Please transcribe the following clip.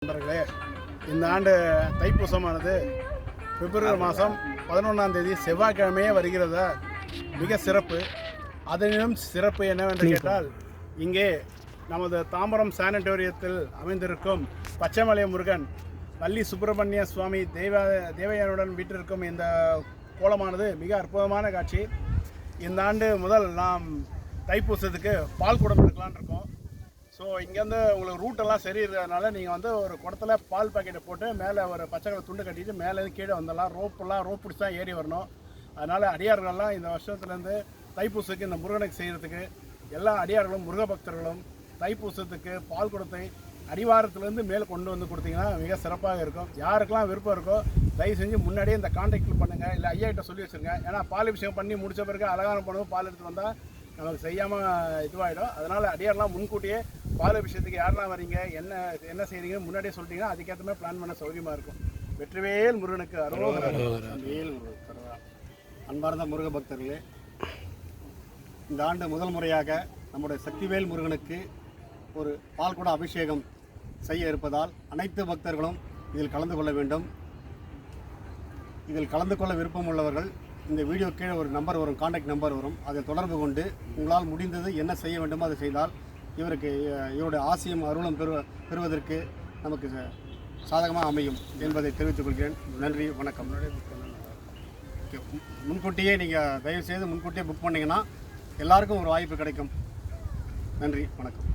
நண்பர்களே, இந்த ஆண்டு தைப்பூசமானது பிப்ரவரி மாதம் 11ஆம் தேதி செவ்வாய்க்கிழமையே வருகிறதா மிக சிறப்பு. அதனினும் சிறப்பு என்னவென்று கேட்டால், இங்கே நமது தாம்பரம் சானிட்டோரியத்தில் அமைந்திருக்கும் பச்சைமலை முருகன் வள்ளி சுப்பிரமணிய சுவாமி தேவையனுடன் வீட்டிற்கும் இந்த கோலமானது மிக அற்புதமான காட்சி. இந்த ஆண்டு முதல் நாம் தைப்பூசத்துக்கு பால் குடம் எடுக்கலான்னு இருக்கோம். ஸோ இங்கேருந்து உங்களுக்கு ரூட்டெல்லாம் சரி இருக்கிறதுனால நீங்கள் வந்து ஒரு குடத்துல பால் பாக்கெட்டை போட்டு மேலே ஒரு பச்சை கலர் துண்டு கட்டிட்டு மேலேருந்து கீழே வந்துடலாம். ரோப் பிடிச்சி தான் ஏறி வரணும். அதனால் அடியார்கள்லாம் இந்த வருஷத்துலேருந்து தைப்பூசத்துக்கு இந்த முருகனுக்கு செய்கிறதுக்கு எல்லா அடியார்களும் முருக பக்தர்களும் தைப்பூசத்துக்கு பால் குடத்தை அடிவாரத்துலேருந்து மேலே கொண்டு வந்து கொடுத்தீங்கன்னா மிக சிறப்பாக இருக்கும். யாருக்கெல்லாம் விருப்பம் இருக்கோ தயவு செஞ்சு முன்னாடியே இந்த கான்டாக்ட் பண்ணுங்கள், இல்லை ஐயாக்கிட்ட சொல்லி வச்சுருங்க. ஏன்னா பால் விஷயம் பண்ணி முடித்த பிறகு அலங்காரம் பண்ணுவோம், பால் எடுத்து வந்தால் நமக்கு செய்யாமல் இதுவாகிடும். அதனால் அடியாரெலாம் முன்கூட்டியே பால் விஷயத்துக்கு யாரெல்லாம் வரீங்க, என்ன செய்கிறீங்கன்னு முன்னாடியே சொல்லிட்டீங்கன்னா அதுக்கேற்ற மாதிரி பிளான் பண்ண சௌகரியமாக இருக்கும். வெற்றிவேல் முருகனுக்கு அரோகரா. அன்பார்ந்த முருக பக்தர்களே, இந்த ஆண்டு முதல் முறையாக நம்முடைய சக்திவேல் முருகனுக்கு ஒரு பால்குட அபிஷேகம் செய்ய இருப்பதால் அனைத்து பக்தர்களும் இதில் கலந்து கொள்ள வேண்டும். இதில் கலந்து கொள்ள விருப்பம் உள்ளவர்கள் இந்த வீடியோ கீழே ஒரு நம்பர் வரும், கான்டாக்ட் நம்பர் வரும். அதை தொடர்பு கொண்டு உங்களால் முடிந்தது என்ன செய்ய வேண்டுமோ அதை செய்தால் இவருடைய ஆசையும் அருளும் பெறுவதற்கு நமக்கு சாதகமாக அமையும் என்பதை தெரிவித்துக் கொள்கிறேன். நன்றி, வணக்கம். முன்கூட்டியே நீங்கள் தயவுசெய்து முன்கூட்டியே புக் பண்ணிங்கன்னா எல்லாருக்கும் ஒரு வாய்ப்பு கிடைக்கும். நன்றி, வணக்கம்.